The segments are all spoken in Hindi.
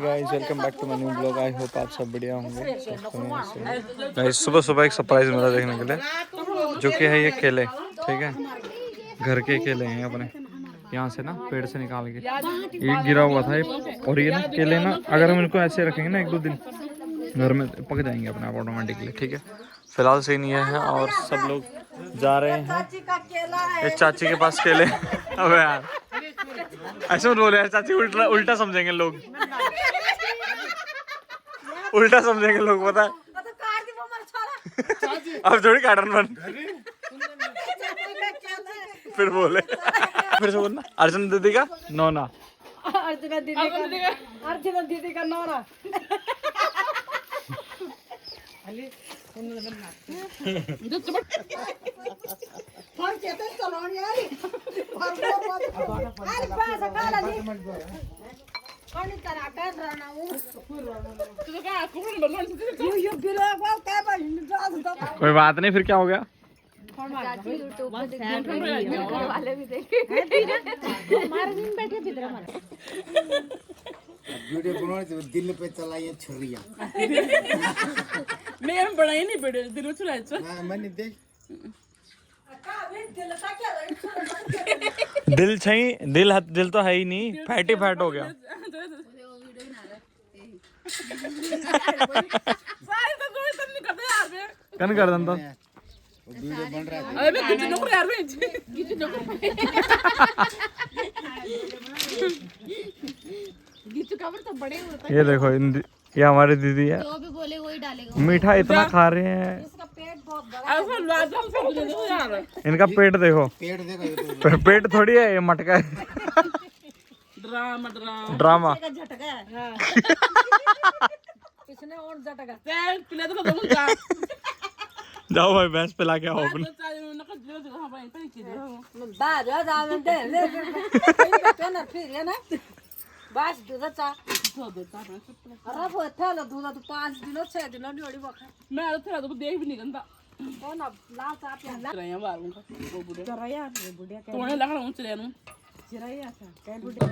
Guys welcome back to my new blog. I hope आप सब बढ़िया होंगे। गाइस सुबह सुबह एक सरप्राइज मिला देखने के लिए, जो कि है ये केले। ठीक है, घर के केले हैं अपने, यहाँ से ना पेड़ से निकाल के ये गिरा हुआ था ये। और ये ना केले ना, अगर हम इनको ऐसे रखेंगे ना 1-2 दिन, घर में पक जाएंगे अपने आप ऑटोमेटिकली। ठीक है, फिलहाल सीन ये है और सब लोग जा रहे हैं इस चाची के पास केले। अबे यार ऐसे मत बोले यार, चाची उल्टा समझेंगे लोग, उल्टा समझेंगे लोग, पता है। अब थोड़ी काटन बन फिर बोले, फिर से बोलना अर्जुन दीदी का नौना, अर्जुन दीदी का नौना। कोई बात नहीं, फिर क्या हो गया। वीडियो बनाने दिल पे चलाइए छुरिया। नहीं हम बनाई नहीं वीडियो, दिल चलायचं। हां मैंने देख दिल छई दिल तो है ही नहीं, फैट ही फैट हो गया। कन कर दंता वीडियो बन रहा है। अरे मैं किचन नौकर यार, मैं किचन नौकर गीचू कवर तो बड़े होता है। ये देखो ये हमारी दीदी है, जो भी बोले वही डालेगा। मीठा इतना खा रहे हैं। इसका पेट बहुत बड़ा है। ऐसा लाजम सब दे दो यार। इनका पेट देखो, पेड़ देखो ये पेट थोड़ी है ये, मटका है। ड्रामा का झटका है। हां किसने और झटका तेल पिला तो दो जा। जाओ भाई भैंस पिला के आओ अपने। बाजा जाने दे ले बेटा ना फिर है ना बस दूधचा अरे वो था लो दूध तो 5 दिनों 6 दिनों नहीं ओडी बखा मैं तो तो देख भी नहीं गंदा कौन अब ला चाप ला रहा बाल उनका वो बुढ़े चराया वो बुढ़िया तो उन्हें लगा उन चले नु चराया था कह बुढ़िया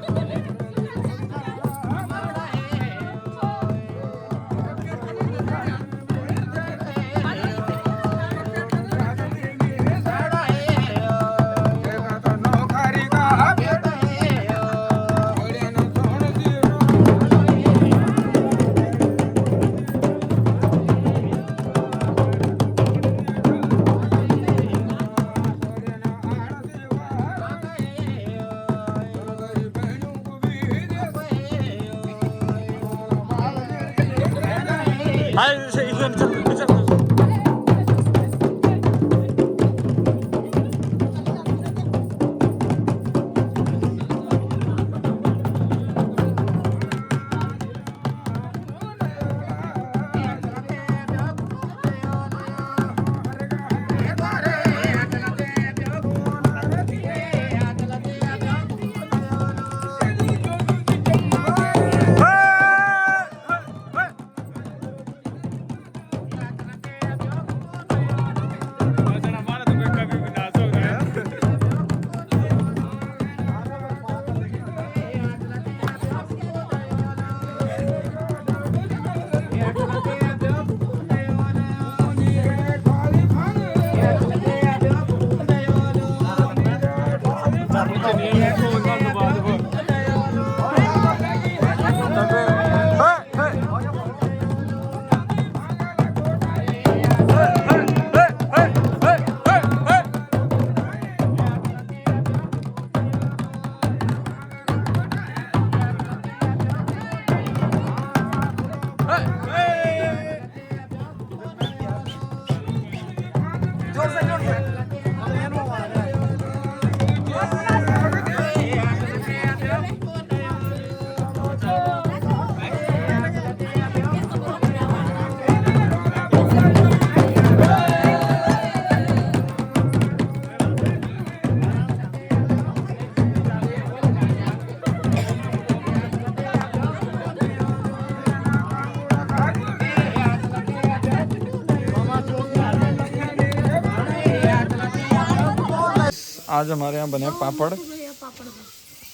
आज हमारे यहाँ बने पापड़,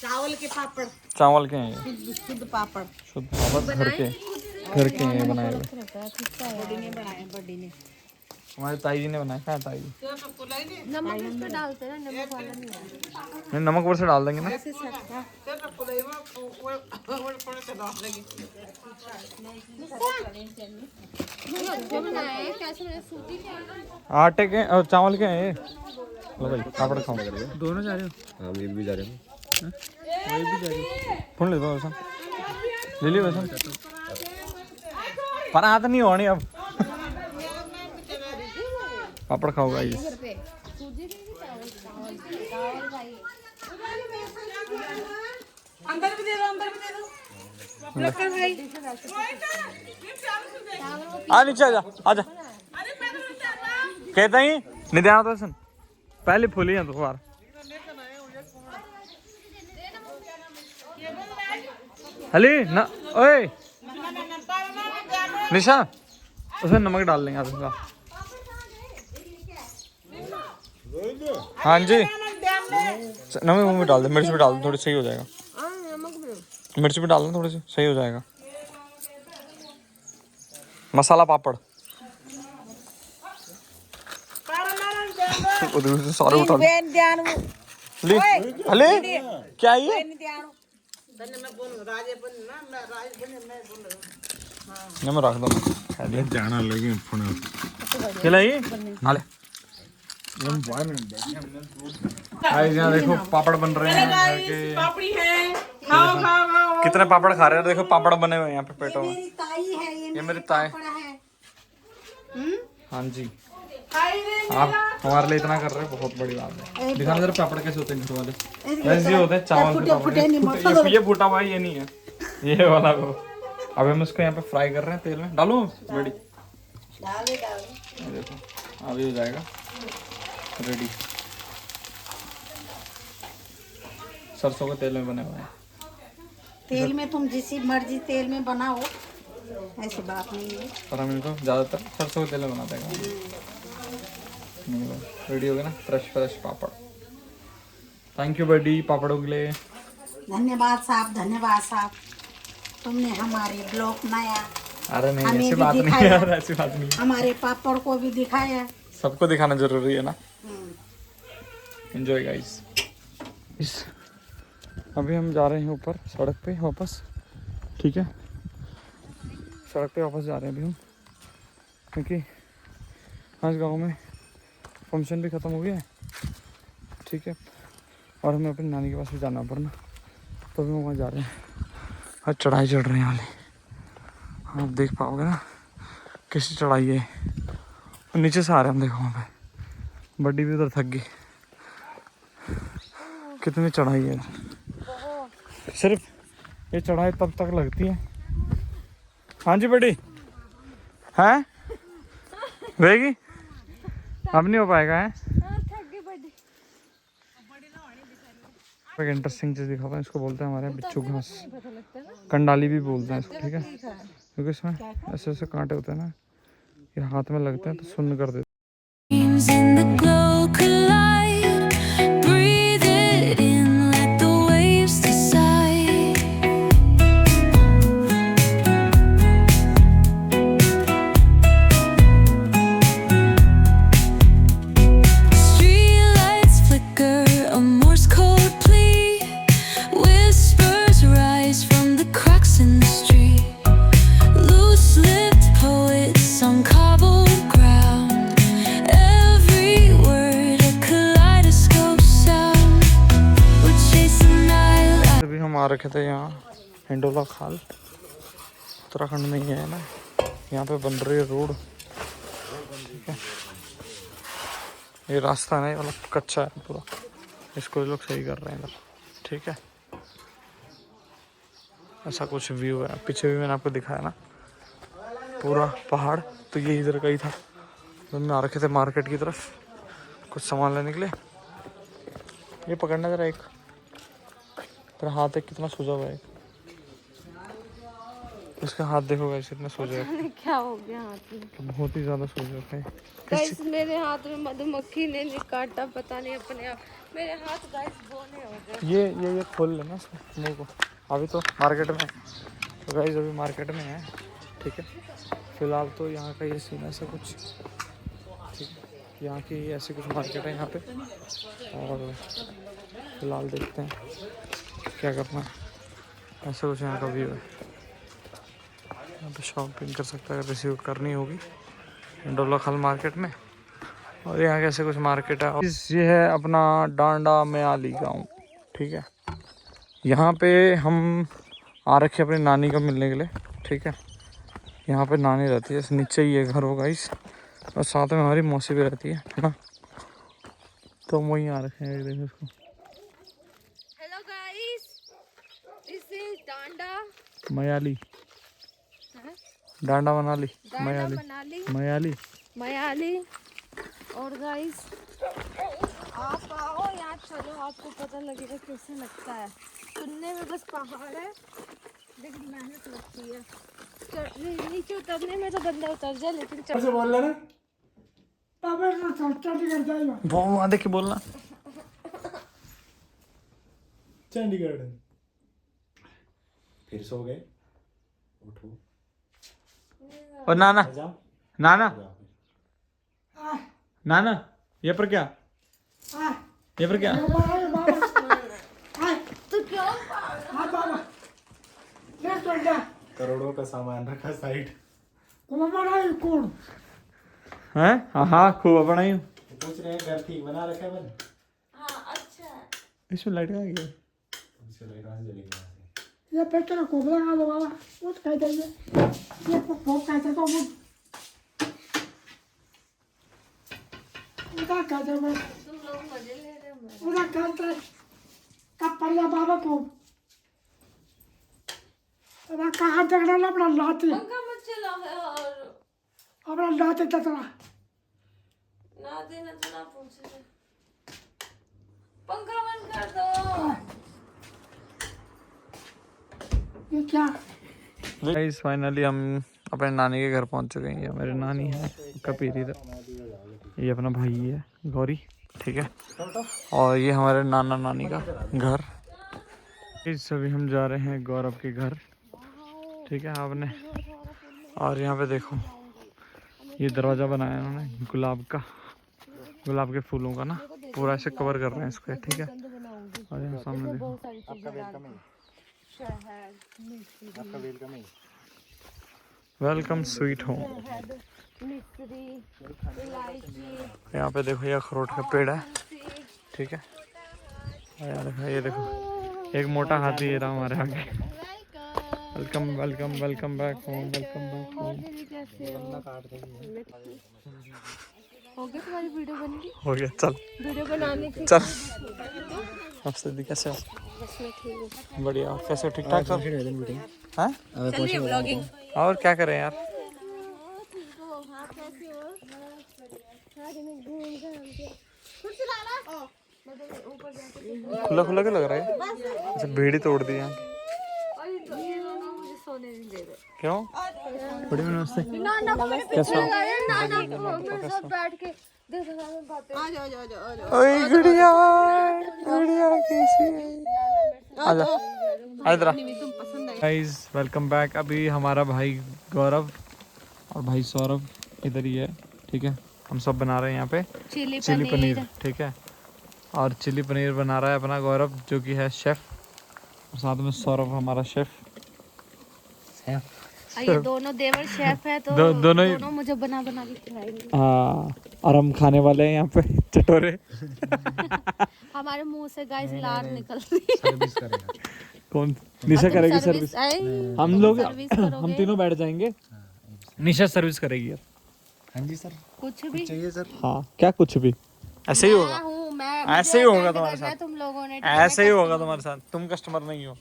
चावल के पापड़। चावल के हैं ये, शुद्ध पापड़। शुद्ध पापड़ घर के हैं ये बनाए हुए। बड़ी ने बनाए, बड़ी ने। हमारे ताई जी ने बनाया। क्या है ताई जी? नमक उस पे डालते हैं, नमक वाला नहीं है। नहीं, नमक ऊपर से डाल देंगे ना। जो बनाया है कैसे बनाया, सूजी के आटे के और चावल के हैं ये। लो भाई पापड़ खाओ। दोनों जा रहे हो? हम ये भी जा रहे हैं। वही भी जा रहे हो? फोन ले दो वैसा, ले लियो वैसा। पर हाथ नहीं होनी अब। पापड़ खाओ गाइस। सूजी के चावल चावल भाई। अंदर भी दे दो, अंदर भी दे दो। लक्कड़ भाई। आ नीचे आजा, आजा। कहता ही नहीं ध्यान तो सुन, पहले फूली है तो बार। हली ना ओए निशा, उसमें नमक डाल लेंगे आप। हाँ जी, नमक भी डाल दे, मिर्च भी डाल दे, थोड़ी सही हो जाएगा। मिर्च भी डाल दे थोड़ी सी, सही हो जाएगा। मसाला पापड़ उधर से सारे उठा ले। अले क्या ये? मैं रख दो जाना लगे फोन। खिलाई आले। यहाँ देखो पापड़ बन रहे हैं घर के। पापड़ी है, खाओ खाओ खाओ। कितने पापड़ खा रहे हैं? देखो पापड़ बने हुए हैं यहाँ पे पेटों में। ताई है ये मेरी ताई। है। हाँ जी, आप हमारे लिए इतना कर रहे हैं, बहुत बड़ी बात है। दिखाना जरा पापड़ कैसे होते हैं घर वाले। वैसे होते हैं चावल के पापड़। ये फूटा हुआ ये नहीं है, ये वाला को। अब हम इसको यहाँ पे फ्राई कर रहे हैं तेल में। डालो बड़ी, देखो अभी हो जाएगा रेडी। सरसों के तेल में बने हुए हैं। तेल में तुम जिस मर्जी तेल में बनाओ, ऐसी बात नहीं है। पर हम इनको ज़्यादातर सरसों के तेल में बनाते हैं। रेडी हो गए ना fresh fresh papad. Thank you buddy पापड़ों के लिए। धन्यवाद साहब, धन्यवाद साहब। तुमने हमारे ब्लॉग बनाया, अरे नहीं हमें ऐसी भी बात नहीं दिखाया। यार, ऐसी बात नहीं। हमारे पापड़ को भी दिखाया। सबको दिखाना जरूरी है ना। Enjoy guys. अभी हम जा रहे हैं ऊपर सड़क पे वापस, ठीक है। सड़क पे वापस जा रहे हैं अभी हम, क्योंकि आज गांव में फंक्शन भी ख़त्म हो गया है, ठीक है। और हमें अपनी नानी के पास भी जाना पड़ना, तो भी हम वहाँ जा रहे हैं। आज चढ़ाई चढ़ रहे हैं वाली, आप देख पाओगे ना कैसी चढ़ाई है। और नीचे से आ रहे हैं हम, देखो वहाँ पे बड्डी भी उधर थक गई। कितनी चढ़ाई है। सिर्फ ये चढ़ाई तब तक लगती है। हाँ जी बड्डी, हैं वेगी अब नहीं हो पाएगा है। एक इंटरेस्टिंग चीज़ दिखाता हूँ, इसको बोलते हैं हमारे यहाँ बिच्छू घास, कंडाली भी बोलते हैं इसको, ठीक है। क्योंकि इसमें ऐसे ऐसे कांटे होते हैं ना, ये हाथ में लगते हैं तो सुन्न कर देते आ रखे थे यहाँ हिंडोला खाल, उत्तराखंड में ही है ना। यहाँ पे बन रही है रोड, ठीक है। ये रास्ता नहीं मतलब कच्चा है पूरा, इसको ये लोग सही कर रहे हैं इधर, ठीक है। ऐसा कुछ व्यू है। पीछे भी मैंने आपको दिखाया ना पूरा पहाड़, तो ये इधर का ही था। तो हम आ रखे थे मार्केट की तरफ कुछ सामान लेने के लिए। ये पकड़ना जरा, एक तेरा हाथ एक कितना सूजा हुआ है। उसका हाथ देखो गाइस कितना सूजा है। क्या हो गया हाथ में? बहुत ही ज्यादा सूजा है। गाइस मेरे हाथ में मधुमक्खी ने काटा, पता नहीं अपने आप। मेरे हाथ गाइस बोने हो गए। ये खोल लेना इसको, मुंह को। अभी तो मार्केट में, तो गाइस अभी मार्केट में है, ठीक है। फिलहाल तो यहाँ का ये सीन ऐसा कुछ, ठीक है, यहाँ की ऐसी कुछ मार्केट है यहाँ पे। और फिलहाल देखते हैं क्या करना है, ऐसा कुछ यहाँ का व्यू है। यहाँ पे शॉपिंग कर सकता है अगर रिसीव करनी होगी डोलाखाल मार्केट में। और यहाँ कैसे कुछ मार्केट है, ये है अपना डांडा म्याली गांव, ठीक है। यहाँ पे हम आ रखे अपनी नानी को मिलने के लिए, ठीक है। यहाँ पे नानी रहती है, नीचे ही है घर होगा इस, और साथ में हमारी मौसी भी रहती है ना, तो हम वहीं आ रखे हैं। देखो इसको, हेलो गाइस, दिस इज डांडा मयाली, डांडा मनाली, मयाली, मयाली, मयाली। और गाइस आप आओ यहाँ, चलो आपको पता लगेगा कैसे लगता है। सुनने में बस पहाड़ है, लेकिन मेहनत लगती है। नीचे उतरने में तो बंदा उतर जाए, लेकिन बोल रहे वहाँ देख के बोलना। चंडीगढ़ फिर सो गए, उठो और नाना, नाना, नाना, ये पर क्या, ये पर क्या, करोड़ों का सामान रखा साइड। हैं? हाँ खूब बनाई। पूछ रहे हैं घर ठीक बना रखा है मैंने। हाँ अच्छा। इसमें लाइट कहाँ गई? इससे लाइट कहाँ से जलेगी वहाँ से? ये पेट्रोल को लगा दो बाबा, वो कह देंगे ये को कहते तो वो उधर कहते मैं तुम लोग मजे ले रहे हो। उधर कहते कब पड़िया बाबा को अब कहाँ देखना ना अपना लाते पंखा मत चलाओ और अपना लाते ततरा ना देना तो ना पूछे। पंखा बंद कर दो। ये क्या गाइस फाइनली हम अपने नानी के घर पहुंच चुके हैं। ये मेरी नानी है कपीरी, ये अपना भाई है गौरी, ठीक है। और ये हमारे नाना नानी का घर। इस अभी हम जा रहे हैं गौरव के घर, ठीक है आपने। और यहाँ पे देखो ये दरवाज़ा बनाया उन्होंने गुलाब का, गुलाब के फूलों का ना, पूरा ऐसे कवर कर रहे हैं इसको, ठीक है। और यहाँ सामने देखो वेलकम स्वीट होम। यहाँ पे देखो ये अखरोट का पेड़ है, ठीक है। और यहाँ देखो, ये देखो एक मोटा हाथी ये रहा हमारे आगे। Welcome welcome welcome back home, welcome back home. हो गया तुम्हारी वीडियो बन गई? हो गया, चल वीडियो बनाने की चल। आपसे दी कैसे हो? बस मैं ठीक हूँ। बढ़िया, कैसे ठीक ठाक सब? हैं? चलिए ब्लॉगिंग। और क्या करें यार, खुला खुला क्या लग रहा है? अच्छा भीड़ ही तोड़ दी यहाँ की। मुझे सोने नहीं दे रहे। क्यों? बड़ी नमस्ते, कैसा हो? बैठ के बातें। आ जाओ जाओ जाओ जाओ। ओए गुड़िया, गुड़िया कैसी है? आजा इधर आ। तुम पसंद है। Guys welcome back. अभी हमारा भाई गौरव और भाई सौरभ इधर ही है, ठीक है। हम सब बना रहे हैं यहाँ पे चिली पनीर, ठीक है। और चिली पनीर बना रहा है अपना गौरव, जो कि है शेफ, और साथ में सौरभ हमारा शेफ। ये दोनों देवर शेफ है, तो दोनों मुझे बना बना के खिलाएंगे। हाँ, और हम खाने वाले हैं यहाँ पे चटोरे। हमारे मुंह से गाइस लार निकल रही है। कौन? निशा करेगी सर्विस, हम लोग सर्विस हम तीनों बैठ जाएंगे, निशा सर्विस करेगी यार। हाँ जी सर, कुछ भी चाहिए सर। हाँ क्या कुछ भी, ऐसे ही होगा, ऐसे ही होगा तुम्हारे साथ, तुम लोगों ने ऐसे ही होगा तुम्हारे साथ। तुम कस्टमर नहीं हो,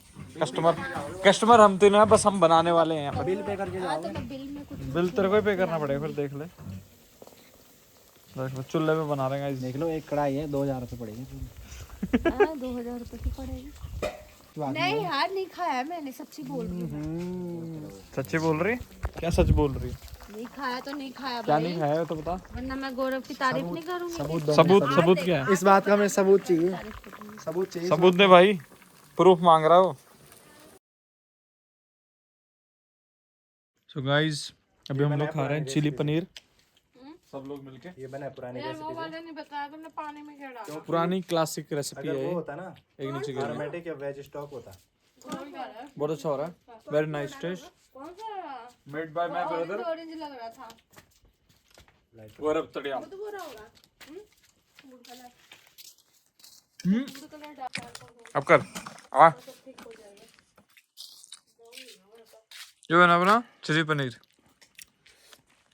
कस्टमर हम तीनों हैं, बस हम बनाने वाले हैं यहाँ पर। बिल पे करके जाओ। बिल में कुछ बिल तेरे को ही पे करना पड़ेगा, फिर देख ले। देख लो चूल्हे पे बना रहे हैं। देख लो एक कढ़ाई है, 2000 रुपये पड़ेंगे। 2000 रुपए की पड़ेगी। नहीं यार, नहीं खाया मैंने, सच्ची बोल रही हूँ। सच्ची बोल रही? क्या सच बोल रही? नहीं खाया तो नहीं खाया क्या भाई, नहीं खाया तो बता। वरना मैं गौरव की तारीफ नहीं करूंगी। सबूत क्या है? इस बात का हमें सबूत चाहिए, सबूत चाहिए। सबूत दे भाई, प्रूफ मांग रहा हो। सो गाइस अभी हम लोग खा रहे हैं चिली पनीर सब लोग मिलके। ये बना है पुरानी यार वो वाला नहीं बताया तुमने पानी में क्या डाला। पुरानी क्लासिक रेसिपी है अगर वो ये। होता ना एक नीचे गिर गया। aromatic या वेज स्टॉक होता। बहुत अच्छा हो रहा है, वेरी नाइस टेस्ट, कौन सा made by my brother orange लग रहा था। गौरव तड़िया। तो वो रहा होगा फूड कलर अब कर आ ये बना बना चिली पनीर।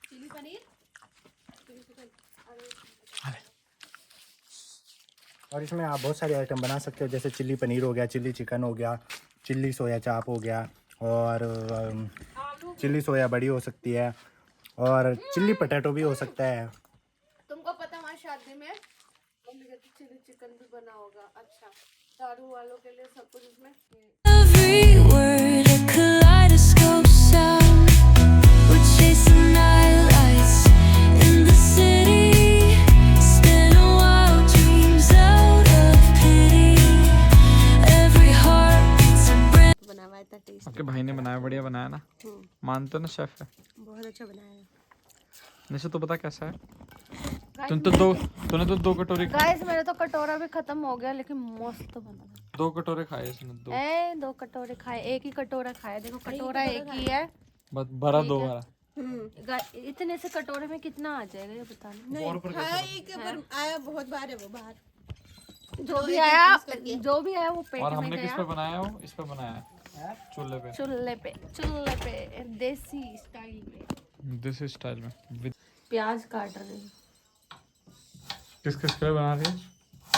चिली पनीर और इसमें आप बहुत सारे आइटम बना सकते हो, जैसे चिल्ली पनीर हो गया, चिल्ली चिकन हो गया, चिल्ली सोया चाप हो गया, और चिल्ली सोया बड़ी हो सकती है, और चिल्ली पटेटो भी हो सकता है। तुमको पता हमारी शादी में मम्मी कहती चिली चिकन भी बना होगा। अच्छा दारू वालों के लिए सब कुछ इसमें Every word a kaleidoscope sound. We're chasing night lights in the city, spinning wild dreams out of pity. Every heart beats a brand. बना हुआ इतना टेस्ट, आपके भाई ने बनाया, बढ़िया बनाया ना, मानते हो ना शेफ है। बहुत अच्छा बनाया है। निशा तो पता कैसा है, तूने तो दो कटोरी गाइस मेरा तो कटोरा भी खत्म हो गया लेकिन मस्त बना था। 2 कटोरे खाए इसने, 2 दो कटोरे खाए, एक ही कटोरा खाया। देखो कटोरा एक ही है। बस भरा 2 भरा। इतने से कटोरे में कितना आ जाएगा ये बता नहीं। खाया ही के पर आया बहुत बार है वो बाहर। जो भी आया वो पेट और में हमने किस पे गया। बनाया, वो इस पे बनाया है चूल्हे पे, चूल्हे पे देसी स्टाइल में। दिस स्टाइल में। प्याज काट रही हूँ किस किस के लिए बना रही है?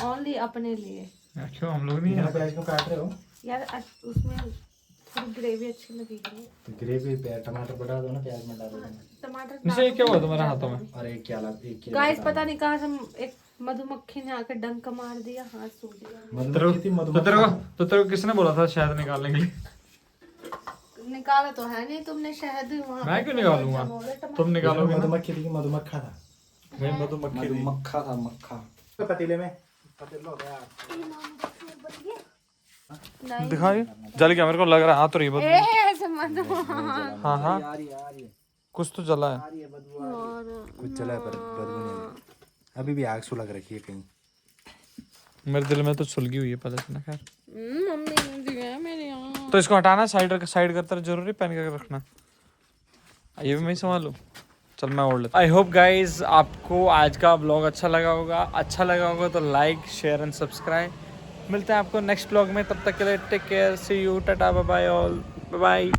ओनली अपने लिए। क्यों हम लोग नहीं है? प्याज क्यों काट रहे हो? यार उसमें थोड़ी ग्रेवी अच्छी लगेगी। तो ग्रेवी पे टमाटर बढ़ा दो ना, प्याज में डाल दो। टमाटर निशा ये क्या हुआ तुम्हारे हाथों में? और एक क्या एक गाइस पता नहीं कहाँ से एक मधुमक्खी ने आकर डंक मार दिया, हाथ सूख गया। तो तेरे को किसने बोला था शहद निकालने के लिए? निकाला तो है नहीं तुमने शहद वहाँ। मैं क्यों निकालूंगा, तुम निकालोगे ना। मधुमक्खी थी कि मधुमक्खा था? नहीं मधुमक्खी थी। मक्खा था, मक्खा। पतीले में पतीला हो गया। नहीं दिखाई जल गया, मेरे को लग रहा है हाथ तो रही बदबू। ऐसे मत। हाँ कुछ तो जला है। कुछ चला है पर बदबू नहीं। अभी भी आग सुलग रखी है कहीं। मेरे दिल में तो सुलगी हुई है पहले से ना। खैर मम्मी ने दिया मेरे यहाँ। तो इसको हटाना, साइड करते रहो, जरूरी पहन करके रखना। ये भी मैं ही संभालूं। चल मैं ओढ़ लेता। आई होप गाइज आपको आज का ब्लॉग अच्छा लगा होगा तो लाइक शेयर एंड सब्सक्राइब। मिलते हैं आपको नेक्स्ट ब्लॉग में, तब तक के लिए टेक केयर, सी यू, टाटा bye bye all, bye bye.